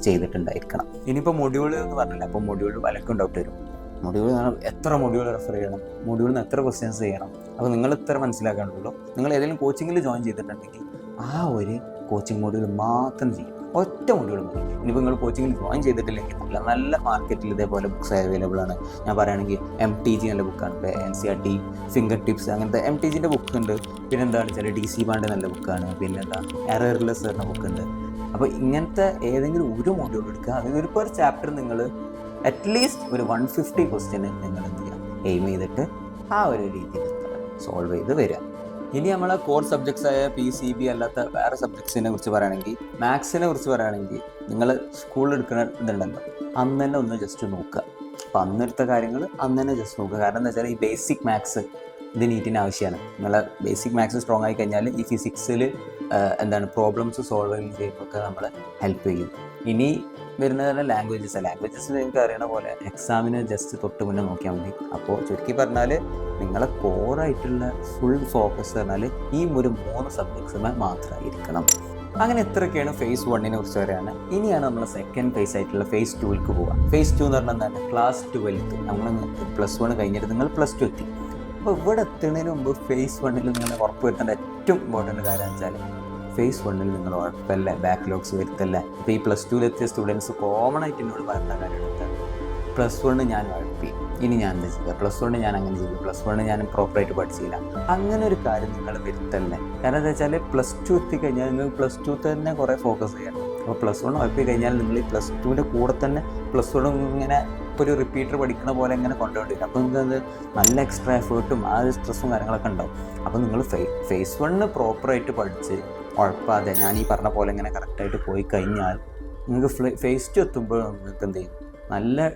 ചെയ്തിട്ടുണ്ടായിരിക്കണം. ഇനിയിപ്പോൾ മൊഡ്യൂൾ എന്ന് പറഞ്ഞില്ല, അപ്പോൾ മൊഡ്യൂൾ പലർക്കും ഡൗട്ട് വരും. മൊഡ്യൂൾ എത്ര മൊഡ്യൂൾ റെഫർ ചെയ്യണം, മൊഡ്യൂളിൽ നിന്ന് എത്ര ക്വസ്റ്റ്യൻസ് ചെയ്യണം, അപ്പോൾ നിങ്ങൾ ഇത്ര മനസ്സിലാക്കാനുള്ളൂ. നിങ്ങൾ ഏതെങ്കിലും കോച്ചിങ്ങിൽ ജോയിൻ ചെയ്തിട്ടുണ്ടെങ്കിൽ ആ ഒരു കോച്ചിങ് മൊഡ്യൂൾ മാത്രം ചെയ്യും, ഒറ്റ മൊഡ്യൂൾ മതി. ഇനിയിപ്പോൾ നിങ്ങൾ കോച്ചിങ്ങിൽ ജോയിൻ ചെയ്തിട്ടില്ലെങ്കിൽ നല്ല മാർക്കറ്റിൽ ഇതേപോലെ ബുക്സ് അവൈലബിൾ ആണ്. ഞാൻ പറയുകയാണെങ്കിൽ MTG നല്ല ബുക്കാണ്. ഇപ്പോൾ NCERT ഫിംഗർ ടിപ്സ് അങ്ങനത്തെ MTGൻ്റെ ബുക്ക് ഉണ്ട്. പിന്നെ എന്താണെന്ന് വെച്ചാൽ DC ബാൻഡ് നല്ല ബുക്കാണ്. പിന്നെന്താ എറർലെസ് എന്ന ബുക്കുണ്ട്. അപ്പോൾ ഇങ്ങനത്തെ ഏതെങ്കിലും ഒരു മൊഡ്യൂൾ എടുക്കുക. അതൊരു പെർ ചാപ്റ്റർ നിങ്ങൾ അറ്റ്ലീസ്റ്റ് ഒരു 150 ക്വസ്റ്റ്യന് നിങ്ങൾ എന്ത് ചെയ്യുക, എയിം ചെയ്തിട്ട് ആ ഒരു രീതിയിൽ സോൾവ് ചെയ്ത് വരിക. ഇനി നമ്മളെ കോർ സബ്ജക്ട്സ് ആയ PCB അല്ലാത്ത വേറെ സബ്ജക്ട്സിനെ കുറിച്ച് പറയുകയാണെങ്കിൽ, മാത്സിനെ കുറിച്ച് പറയുകയാണെങ്കിൽ നിങ്ങൾ സ്കൂളിൽ എടുക്കുന്ന ഇതുണ്ടല്ലോ, അന്ന് തന്നെ ഒന്ന് ജസ്റ്റ് നോക്കുക. അപ്പോൾ അന്നെടുത്ത കാര്യങ്ങൾ അന്ന് തന്നെ ജസ്റ്റ് നോക്കുക. കാരണം എന്താ വെച്ചാൽ ഈ ബേസിക് മാത്സ് ഇത് നീറ്റിന് ആവശ്യമാണ്. നിങ്ങളെ ബേസിക് മാത്സ് സ്ട്രോങ് ആയി കഴിഞ്ഞാൽ ഈ ഫിസിക്സിൽ പ്രോബ്ലംസ് സോൾവ് ചെയ്യുമ്പോഴൊക്കെ നമ്മളെ ഹെൽപ്പ് ചെയ്യും. ഇനി വരുന്നത് തന്നെ ലാംഗ്വേജസ് നിങ്ങൾക്ക് അറിയണ പോലെ എക്സാമിന് ജസ്റ്റ് തൊട്ട് മുന്നേ നോക്കിയാൽ മതി. അപ്പോൾ ചുരുക്കി പറഞ്ഞാൽ നിങ്ങളെ കോറായിട്ടുള്ള ഫുൾ ഫോക്കസ് പറഞ്ഞാൽ ഈ ഒരു 3 സബ്ജക്ട്സുമേ മാത്രമായിരിക്കണം. അങ്ങനെ ഇത്രയൊക്കെയാണ് ഫേസ് 1നെ കുറിച്ച് പറയുകയാണ്. ഇനിയാണ് നമ്മൾ സെക്കൻഡ് ഫേസ് ആയിട്ടുള്ള ഫേസ് 2ലേക്ക് പോവുക. ഫേസ് 2 എന്ന് പറഞ്ഞാൽ എന്താണ്, ക്ലാസ് 12. നമ്മൾ +1 കഴിഞ്ഞിട്ട് നിങ്ങൾ +2 എത്തി. അപ്പോൾ ഇവിടെ എത്തുന്നതിന് മുമ്പ് ഫേസ് 1 നിങ്ങൾ ഉറപ്പ് വരുത്തേണ്ട ഏറ്റവും ഇമ്പോർട്ടൻറ്റ് കാര്യം എന്ന് വെച്ചാൽ ഫേസ് 1 നിങ്ങൾ ഉഴപ്പല്ല, ബാക്ക്ലോഗ്സ് വരുത്തല്ല. ഇപ്പോൾ ഈ +2 എത്തിയ സ്റ്റുഡൻസ് കോമൺ ആയിട്ട് എന്നോട് പറയുന്ന കാര്യം +1 ഞാൻ ഉഴപ്പി, ഇനി ഞാൻ എന്താ ചെയ്യുക, +1 ഞാൻ അങ്ങനെ ചെയ്തു, +1 ഞാൻ പ്രോപ്പറായിട്ട് പഠിച്ചില്ല, അങ്ങനെ ഒരു കാര്യം നിങ്ങൾ വരുത്തല്ലേ. കാരണം എന്താ വെച്ചാൽ +2 എത്തിക്കഴിഞ്ഞാൽ നിങ്ങൾ +2 തന്നെ കുറേ ഫോക്കസ് ചെയ്യണം. അപ്പോൾ +1 ഉഴപ്പി കഴിഞ്ഞാൽ നിങ്ങൾ ഈ +2ൻ്റെ കൂടെ തന്നെ +1 ഇങ്ങനെ ഇപ്പോൾ ഒരു റിപ്പീറ്റർ പഠിക്കുന്ന പോലെ ഇങ്ങനെ കൊണ്ടുകൊണ്ടിരിക്കും. അപ്പോൾ നിങ്ങൾക്ക് നല്ല എക്സ്ട്രാ എഫേർട്ടും ആ ഒരു സ്ട്രെസ്സും കാര്യങ്ങളൊക്കെ ഉണ്ടാവും. അപ്പോൾ നിങ്ങൾ ഫേസ് 1 പ്രോപ്പറായിട്ട് പഠിച്ച് ഉഴപ്പാതെ ഞാൻ ഈ പറഞ്ഞ പോലെ ഇങ്ങനെ കറക്റ്റായിട്ട് പോയി കഴിഞ്ഞാൽ നിങ്ങൾക്ക് ഫേസ് 2 എത്തുമ്പോൾ നിങ്ങൾക്ക് എന്ത് ചെയ്യും, നല്ല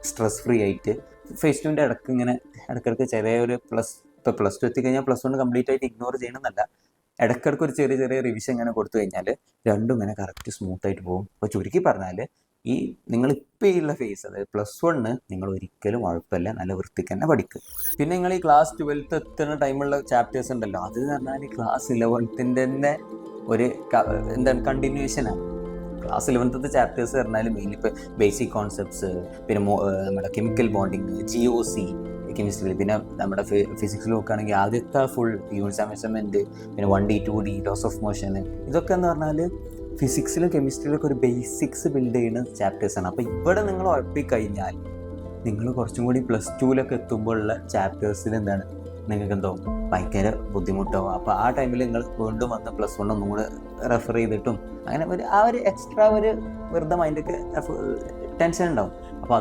സ്ട്രെസ് ഫ്രീ ആയിട്ട് ഫേസ് 2ൻ്റെ ഇടയ്ക്ക് ഇങ്ങനെ ഇടയ്ക്കിടയ്ക്ക് ചെറിയൊരു ഇപ്പോൾ +2 എത്തിക്കഴിഞ്ഞാൽ +1 കംപ്ലീറ്റ് ആയിട്ട് ഇഗ്നോർ ചെയ്യണമെന്നല്ല, ഇടയ്ക്കിടയ്ക്ക് ഒരു ചെറിയ ചെറിയ റിവിഷൻ ഇങ്ങനെ കൊടുത്തു കഴിഞ്ഞാൽ രണ്ടും ഇങ്ങനെ കറക്റ്റ് സ്മൂത്തായിട്ട് പോകും. അപ്പോൾ ചുരുക്കി പറഞ്ഞാൽ ഈ നിങ്ങളിപ്പോൾ ഉള്ള ഫേസ്, അതായത് +1 നിങ്ങൾ ഒരിക്കലും ഉഴപ്പല്ല, നല്ല വൃത്തിക്ക് തന്നെ പഠിക്കുക. പിന്നെ നിങ്ങൾ ഈ ക്ലാസ് 12 എത്തുന്ന ടൈമുള്ള ചാപ്റ്റേഴ്സ് ഉണ്ടല്ലോ, അത് എന്ന് പറഞ്ഞാൽ ക്ലാസ് 11ൻ്റെ തന്നെ ഒരു എന്താണ് കണ്ടിന്യൂഷനാണ്. ക്ലാസ് 11ത്തെ ചാപ്റ്റേഴ്സ് പറഞ്ഞാൽ മെയിൻലി ഇപ്പോൾ ബേസിക് കോൺസെപ്റ്റ്സ്, പിന്നെ നമ്മുടെ കെമിക്കൽ ബോണ്ടിങ്, GOC കെമിസ്ട്രിയിൽ, പിന്നെ നമ്മുടെ ഫിസിക്സിൽ നോക്കുകയാണെങ്കിൽ ആദ്യത്തെ ഫുൾ യൂണിറ്റ് മെഷർമെൻറ്റ്, പിന്നെ 1D 2D loss of motion, ഇതൊക്കെ എന്ന് പറഞ്ഞാൽ ഫിസിക്സിലും കെമിസ്ട്രിയിലൊക്കെ ഒരു ബേസിക്സ് ബിൽഡ് ചെയ്യുന്ന ചാപ്റ്റേഴ്സാണ്. അപ്പോൾ ഇവിടെ നിങ്ങൾ ഉഴപ്പിക്കഴിഞ്ഞാൽ നിങ്ങൾ കുറച്ചും കൂടി +2 എത്തുമ്പോഴുള്ള ചാപ്റ്റേഴ്സിൽ എന്താണ് നിങ്ങൾക്ക് എന്തോ ഭയങ്കര ബുദ്ധിമുട്ടാവും. അപ്പോൾ ആ ടൈമിൽ നിങ്ങൾ വീണ്ടും വന്ന് +1 ഒന്നും കൂടെ റെഫർ ചെയ്തിട്ടും അങ്ങനെ ആ ഒരു എക്സ്ട്രാ ഒരു വെറുതെ മൈൻഡൊക്കെ ടെൻഷൻ ഉണ്ടാവും. അപ്പോൾ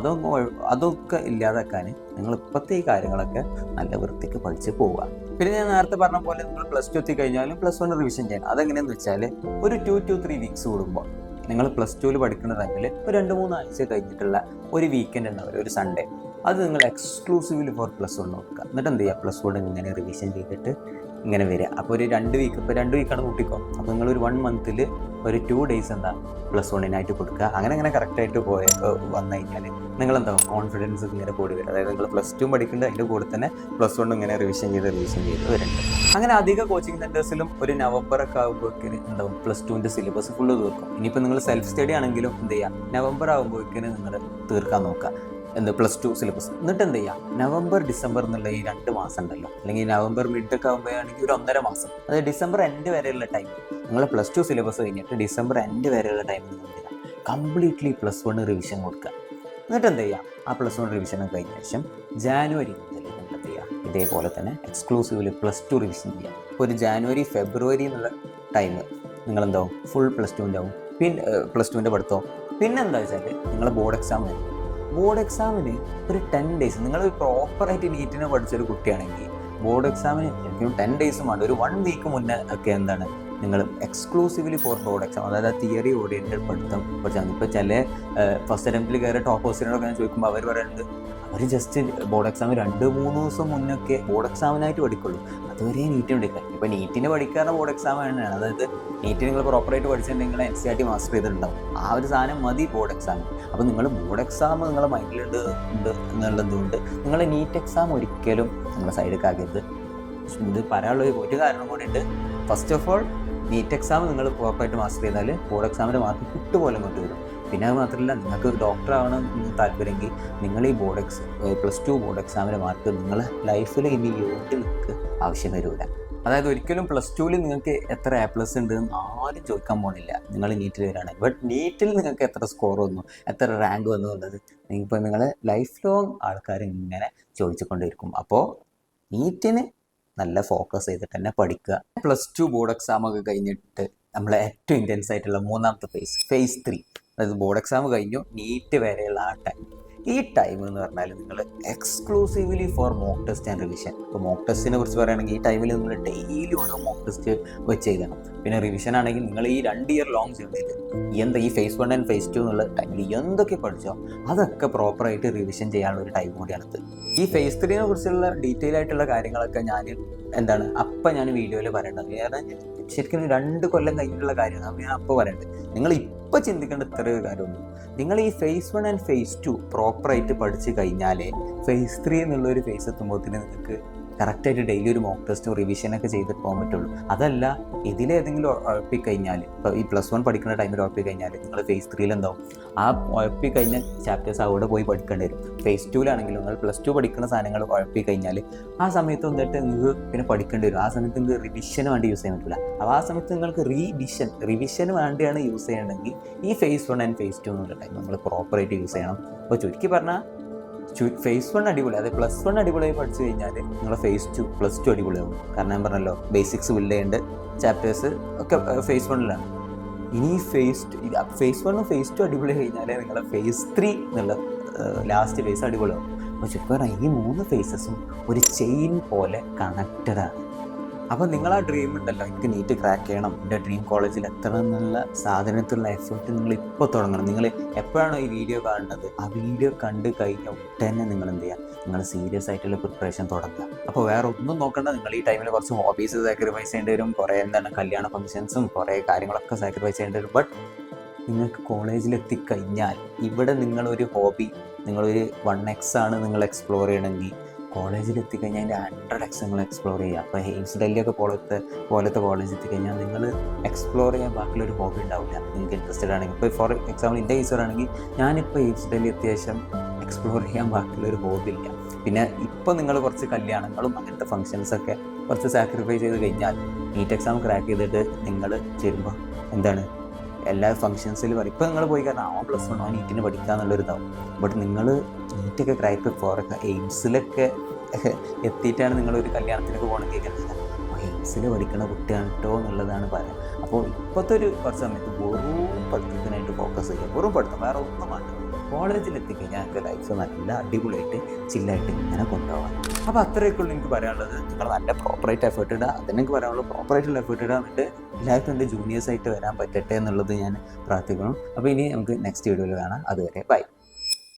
അതൊക്കെ ഇല്ലാതാക്കാൻ നിങ്ങൾ ഇപ്പോഴത്തെ ഈ കാര്യങ്ങളൊക്കെ നല്ല വൃത്തിക്ക് പഠിച്ച് പോവുക. പിന്നെ ഞാൻ നേരത്തെ പറഞ്ഞ പോലെ നിങ്ങൾ +2 എത്തിക്കഴിഞ്ഞാലും +1 റിവിഷൻ ചെയ്യണം. അതെങ്ങനെയാണെന്ന് വെച്ചാൽ ഒരു 2 to 3 വീക്സ് കൂടുമ്പോൾ നിങ്ങൾ +2 പഠിക്കുന്ന ടൈമിൽ ഒരു 2-3 ആഴ്ച കഴിഞ്ഞിട്ടുള്ള ഒരു വീക്കെൻഡ് ഉണ്ടാവില്ല, ഒരു സൺഡേ, അത് നിങ്ങൾ എക്സ്ക്ലൂസീവ്ലി ഫോർ +1 നോക്കുക. എന്നിട്ട് എന്ത് ചെയ്യുക, +1 ഇങ്ങനെ റിവിഷൻ ചെയ്തിട്ട് ഇങ്ങനെ വരിക. അപ്പോൾ ഒരു 2 വീക്ക്, ഇപ്പോൾ 2 വീക്കാണ് കൂട്ടിക്കോ, അപ്പോൾ നിങ്ങൾ ഒരു 1 മന്തിൽ ഒരു 2 ഡേയ്സ് എന്താ +1 കൊടുക്കുക. അങ്ങനെ കറക്റ്റായിട്ട് വന്നു കഴിഞ്ഞാൽ നിങ്ങളെന്താ കോൺഫിഡൻസ് ഇങ്ങനെ കൂടി വരും. അതായത് നിങ്ങൾ +2 പഠിക്കേണ്ടത് അതിൻ്റെ കൂടെ തന്നെ +1 ഇങ്ങനെ റിവിഷൻ ചെയ്ത് വരുന്നുണ്ട്. അങ്ങനെ അധിക കോച്ചിങ് സെൻറ്റേഴ്സിലും ഒരു നവംബറൊക്കെ ആകുമ്പോഴേക്കിന് എന്താവും +2ൻ്റെ സിലബസ് ഫുള്ള് തീർക്കും. ഇനിയിപ്പോൾ നിങ്ങൾ സെൽഫ് സ്റ്റഡി ആണെങ്കിലും എന്ത് ചെയ്യുക, നവംബർ ആകുമ്പോഴേക്കിന് നിങ്ങൾ തീർക്കാൻ നോക്കുക +2 സിലബസ്. എന്നിട്ട് എന്ത് ചെയ്യുക, നവംബർ ഡിസംബർ എന്നുള്ള ഈ 2 മാസം ഉണ്ടല്ലോ, അല്ലെങ്കിൽ നവംബർ മിഡൊക്കെ ആകുമ്പോഴാണെങ്കിൽ ഒരു 1.5 മാസം, അതായത് ഡിസംബർ എൻഡ് വരെയുള്ള ടൈം നിങ്ങൾ +2 സിലബസ് കഴിഞ്ഞിട്ട് ഡിസംബർ എൻഡ് വരെയുള്ള ടൈം നിങ്ങൾ എന്ത് ചെയ്യുക, കംപ്ലീറ്റ്ലി +1 റിവിഷൻ കൊടുക്കുക. എന്നിട്ട് എന്ത് ചെയ്യുക, ആ +1 റിവിഷൻ കഴിഞ്ഞ ശേഷം ജാനുവരി മുതൽ നിങ്ങൾ എന്ത് ചെയ്യുക, ഇതേപോലെ തന്നെ എക്സ്ക്ലൂസീവ്ലി +2 റിവിഷൻ ചെയ്യുക. ഇപ്പോൾ ഒരു ജാനുവരി ഫെബ്രുവരി എന്നുള്ള ടൈം നിങ്ങളെന്താവും ഫുൾ +2 ആവും. പിന്നെ +2ൻ്റെ പഠിത്തവും. പിന്നെ എന്താ വെച്ചാൽ നിങ്ങൾ ബോർഡ് എക്സാം വരും. ബോർഡ് എക്സാമിന് ഒരു 10 ഡേയ്സ് നിങ്ങൾ പ്രോപ്പറായിട്ട് നീറ്റിനെ പഠിച്ചൊരു കുട്ടിയാണെങ്കിൽ ബോർഡ് എക്സാമിന് ശരിക്കും 10 ഡേയ്സും ആണ്, ഒരു 1 വീക്ക് മുന്നേ ഒക്കെ എന്താണ് നിങ്ങൾ എക്സ്ക്ലൂസീവ്ലി ഫോർ ബോർഡ് എക്സാം, അതായത് തിയറി ഓറിയൻറ്റഡ് പഠിത്തം പഠിച്ചാൽ. ഇപ്പോൾ ചില ഫസ്റ്റ് അറ്റംപ്റ്റിൽ കയറിയ ടോപ്പേഴ്സിനോടൊക്കെ ഞാൻ ചോദിക്കുമ്പോൾ അവർ പറയുന്നത് അവർ ജസ്റ്റ് ബോർഡ് എക്സാം 2-3 ദിവസം മുന്നൊക്കെ ബോർഡ് എക്സാമിനായിട്ട് പഠിക്കുള്ളൂ, അതുവരെ നീറ്റിന് പഠിക്കുക. ഇപ്പോൾ നീറ്റിന് പഠിക്കാറുള്ള ബോർഡ് എക്സാം തന്നെയാണ്. അതായത് നീറ്റിന് നിങ്ങൾ പ്രോപ്പറായിട്ട് പഠിച്ചിട്ടുണ്ടെങ്കിൽ NCERT മാസ്റ്റർ ചെയ്തിട്ടുണ്ടാവും, ആ ഒരു സാധനം മതി ബോർഡ് എക്സാം. അപ്പോൾ നിങ്ങൾ ബോർഡ് എക്സാം നിങ്ങളുടെ മൈൻഡിലുണ്ട് എന്നുള്ളതുകൊണ്ട് നിങ്ങൾ നീറ്റ് എക്സാം ഒരിക്കലും നിങ്ങൾ സൈഡിലേക്ക് ആക്കരുത്. ഇത് പറയാനുള്ള ഒരു കാരണം കൂടിയുണ്ട്. First of all NEET exam നിങ്ങൾ പ്രോപ്പറായിട്ട് മാസ്റ്റർ ചെയ്താൽ ബോർഡ് എക്സാമിൻ്റെ മാർക്ക് കിട്ടുപോലെ കൊണ്ട് വരും. പിന്നെ അത് മാത്രമല്ല, നിങ്ങൾക്ക് ഡോക്ടർ ആവണം താല്പര്യമെങ്കിൽ നിങ്ങൾ ഈ +2 ബോർഡ് എക്സാമിൻ്റെ മാർക്ക് നിങ്ങളെ ലൈഫിൽ ഇനി യോട്ട് നിങ്ങൾക്ക് ആവശ്യം വരില്ല. അതായത് ഒരിക്കലും +2ൽ നിങ്ങൾക്ക് എത്ര A+ ഉണ്ട് എന്ന് ആരും ചോദിക്കാൻ പോകുന്നില്ല നിങ്ങൾ നീറ്റിൽ വരികയാണെങ്കിൽ. ബട്ട് നീറ്റിൽ നിങ്ങൾക്ക് എത്ര സ്കോർ വന്നു, എത്ര റാങ്ക് വന്നു എന്നുള്ളത് ഇപ്പോൾ നിങ്ങളെ ലൈഫ് ലോങ് ആൾക്കാർ ഇങ്ങനെ ചോദിച്ചുകൊണ്ടിരിക്കും. അപ്പോൾ നീറ്റിന് നല്ല ഫോക്കസ് ചെയ്തിട്ട് തന്നെ പഠിക്കുക. +2 ബോർഡ് എക്സാമൊക്കെ കഴിഞ്ഞിട്ട് നമ്മളെ ഏറ്റവും ഇൻറ്റൻസ് ആയിട്ടുള്ള 3ാമത്തെ ഫേസ് 3, അതായത് ബോർഡ് എക്സാം കഴിഞ്ഞു നീറ്റ് വരെയുള്ള ആ ടൈം. ഈ ടൈം എന്ന് പറഞ്ഞാൽ നിങ്ങൾ exclusively for mock test and revision. ഇപ്പോൾ മോക്ക് ടെസ്റ്റിനെ കുറിച്ച് പറയുകയാണെങ്കിൽ ഈ ടൈമിൽ നിങ്ങൾ ഡെയിലി ഓരോ മോക്ക് ടെസ്റ്റ് വെച്ച് എഴുതണം. പിന്നെ റിവിഷൻ ആണെങ്കിൽ നിങ്ങൾ ഈ 2 ഇയർ ലോങ് ജേർണിയിൽ ഈ ഫേസ് 1 ആൻഡ് ഫേസ് 2 എന്നുള്ള ടൈമിൽ എന്തൊക്കെ പഠിച്ചോ അതൊക്കെ പ്രോപ്പറായിട്ട് റിവിഷൻ ചെയ്യാനുള്ള ഒരു ടൈം കൂടിയാണത്. ഈ ഫേസ് 3നെ കുറിച്ചുള്ള ഡീറ്റെയിൽ ആയിട്ടുള്ള കാര്യങ്ങളൊക്കെ ഞാൻ ഞാൻ വീഡിയോയിൽ പറയേണ്ടത്. കാരണം ശരിക്കും 2 കൊല്ലം കഴിഞ്ഞിട്ടുള്ള കാര്യമാണ് ഞാൻ അപ്പോൾ പറയേണ്ടത്. നിങ്ങൾ ഇപ്പോൾ ചിന്തിക്കേണ്ട ഇത്രയൊരു കാര്യമുള്ളൂ. നിങ്ങൾ ഈ ഫേസ് 1 ആൻഡ് ഫേസ് 2 പ്രോപ്പറായിട്ട് പഠിച്ചു കഴിഞ്ഞാലേ ഫേസ് 3 എന്നുള്ളൊരു ഫേസ് എത്തുമ്പോഴത്തേന് നിങ്ങൾക്ക് കറക്റ്റായിട്ട് ഡെയിലി ഒരു മോക്ക് ടെസ്റ്റും റിവിഷനൊക്കെ ചെയ്തിട്ട് പോകാൻ പറ്റുള്ളൂ. അതല്ല ഇതിലേതെങ്കിലും ഉഴപ്പിക്കഴിഞ്ഞാൽ, ഇപ്പോൾ ഈ +1 പഠിക്കുന്ന ടൈമിൽ ഉഴപ്പിക്കഴിഞ്ഞാൽ നിങ്ങൾ ഫേസ് 3 എന്താവും, ആ ഉഴപ്പിക്കഴിഞ്ഞ ചാപ്റ്റേഴ്സ് അവിടെ പോയി പഠിക്കേണ്ടി വരും. ഫേസ് 2 നിങ്ങൾ +2 പഠിക്കുന്ന സാധനങ്ങൾ ഉഴപ്പിക്കഴിഞ്ഞാൽ ആ സമയത്ത് വന്നിട്ട് നിങ്ങൾക്ക് പിന്നെ പഠിക്കേണ്ടി വരും. ആ സമയത്ത് നിങ്ങൾക്ക് റിവിഷന് വേണ്ടി യൂസ് ചെയ്യാൻ പറ്റില്ല. അപ്പോൾ ആ സമയത്ത് നിങ്ങൾക്ക് റിവിഷന് വേണ്ടിയാണ് യൂസ് ചെയ്യണമെങ്കിൽ ഈ ഫേസ് 1 ആൻഡ് ഫേസ് 2 എന്നുള്ള ടൈം നമ്മൾ പ്രോപ്പറായിട്ട് യൂസ് ചെയ്യണം. അപ്പോൾ ചുരുക്കി പറഞ്ഞാൽ ഫേസ് 1 അടിപൊളി, അതായത് +1 അടിപൊളിയായി പഠിച്ചു കഴിഞ്ഞാൽ നിങ്ങളെ ഫേസ് 2 +2 അടിപൊളിയാവും. കാരണം ഞാൻ പറഞ്ഞല്ലോ ബേസിക്സ് ബിൽഡ് ചെയ്യേണ്ട ചാപ്റ്റേഴ്സ് ഒക്കെ ഫേസ് 1 ഇനി ഫേസ് 1 ഫേസ് 2 അടിപൊളി കഴിഞ്ഞാൽ നിങ്ങളെ ഫേസ് 3 എന്നുള്ള ലാസ്റ്റ് ഫേസ് അടിപൊളിയാവും. അപ്പോൾ ചുരുക്കം പറഞ്ഞാൽ ഈ 3 ഫേസസും ഒരു ചെയിൻ പോലെ കണക്റ്റഡാണ്. അപ്പോൾ നിങ്ങൾ ആ ഡ്രീം ഉണ്ടല്ലോ, എനിക്ക് നീറ്റ് ക്രാക്ക് ചെയ്യണം, എൻ്റെ ഡ്രീം കോളേജിൽ എത്തണം എന്നുള്ള സാധനത്തിലുള്ള എഫേർട്ട് നിങ്ങൾ ഇപ്പോൾ തുടങ്ങണം. നിങ്ങൾ എപ്പോഴാണോ ഈ വീഡിയോ കാണുന്നത്, ആ വീഡിയോ കണ്ട് കഴിഞ്ഞ ഉടനെ നിങ്ങൾ എന്ത് ചെയ്യുക, നിങ്ങൾ സീരിയസ് ആയിട്ടുള്ള പ്രിപ്പറേഷൻ തുടങ്ങുക. അപ്പോൾ വേറെ ഒന്നും നോക്കണ്ട, നിങ്ങൾ ഈ ടൈമിൽ കുറച്ച് ഹോബീസ് സാക്രിഫൈസ് ചെയ്യേണ്ടി വരും, കുറേ കല്യാണ ഫംഗ്ഷൻസും കുറേ കാര്യങ്ങളൊക്കെ സാക്രിഫൈസ് ചെയ്യേണ്ടി വരും. ബട്ട് നിങ്ങൾക്ക് കോളേജിലെത്തിക്കഴിഞ്ഞാൽ ഇവിടെ നിങ്ങളൊരു ഹോബി, നിങ്ങളൊരു 1x ആണ് നിങ്ങൾ എക്സ്പ്ലോർ ചെയ്യണമെങ്കിൽ കോളേജിലെത്തിക്കഴിഞ്ഞാൽ അതിൻ്റെ 100x നിങ്ങൾ എക്സ്പ്ലോർ ചെയ്യുക. അപ്പോൾ എയിംസ് ഡൽഹിയൊക്കെ പോലത്തെ കോളേജിൽ എത്തിക്കഴിഞ്ഞാൽ നിങ്ങൾ എക്സ്പ്ലോർ ചെയ്യാൻ ബാക്കിയുള്ളൊരു ഹോബി ഉണ്ടാവില്ല. നിങ്ങൾക്ക് ഇൻട്രസ്റ്റഡ് ആണെങ്കിൽ, ഇപ്പോൾ ഫോർ എക്സാമ്പിൾ എൻ്റെ കേസാണെങ്കിൽ ഞാനിപ്പോൾ എയിംസ് ഡൽഹി എത്തിയ ശേഷം എക്സ്പ്ലോർ ചെയ്യാൻ ബാക്കിയുള്ളൊരു ഹോബി ഇല്ല. പിന്നെ ഇപ്പോൾ നിങ്ങൾ കുറച്ച് കല്യാണങ്ങളും അങ്ങനത്തെ ഫംഗ്ഷൻസൊക്കെ കുറച്ച് സാക്രിഫൈസ് ചെയ്ത് കഴിഞ്ഞാൽ നീറ്റ് എക്സാം ക്രാക്ക് ചെയ്തിട്ട് നിങ്ങൾ ചേരുമ്പോൾ എന്താണ് എല്ലാ ഫംഗ്ഷൻസിൽ പറയും, ഇപ്പോൾ നിങ്ങൾ പോയി കാരണം അവൻ +1 അവൻ നീറ്റിന് പഠിക്കുക എന്നുള്ളൊരിതാവും. ബട്ട് നിങ്ങൾ നീറ്റൊക്കെ ക്രാക്ക് ഫോറൊക്കെ എയിംസിലൊക്കെ എത്തിയിട്ടാണ് നിങ്ങളൊരു കല്യാണത്തിനൊക്കെ പോകണമെങ്കിൽ കേൾക്കുന്നത് എയിംസിൽ പഠിക്കുന്ന കുട്ടിയാണ് കേട്ടോ എന്നുള്ളതാണ് പറയുക. അപ്പോൾ ഇപ്പോഴത്തെ ഒരു കുറച്ച് സമയത്ത് വെറും പഠിത്തത്തിനായിട്ട് ഫോക്കസ് ചെയ്യുക, വെറും പഠിത്തം, വേറെ ഒന്നും വേണ്ട. കോളേജിലെത്തിക്കഴിഞ്ഞാൽ ഞങ്ങൾക്ക് ലൈഫ് നല്ല അടിപൊളിയായിട്ട് ചില്ലായിട്ട് ഇങ്ങനെ കൊണ്ടുപോകാം. അപ്പോൾ അത്രയൊക്കെയുള്ളൂ എനിക്ക് പറയാനുള്ളത്. നിങ്ങൾ നല്ല പ്രോപ്പറായിട്ട് എഫേർട്ട് ഇടുക, അതെനിക്ക് പറയാനുള്ളൂ. പ്രോപ്പറായിട്ടുള്ള എഫേർട്ട് ഇടുക, എന്നിട്ട് എല്ലാവർക്കും എൻ്റെ ജൂനിയേഴ്സായിട്ട് വരാൻ പറ്റട്ടെ എന്നുള്ളത് ഞാൻ പ്രാർത്ഥിക്കണം. അപ്പോൾ ഇനി നമുക്ക് നെക്സ്റ്റ് വീഡിയോയിൽ കാണാം. അതുവരെ ബൈ.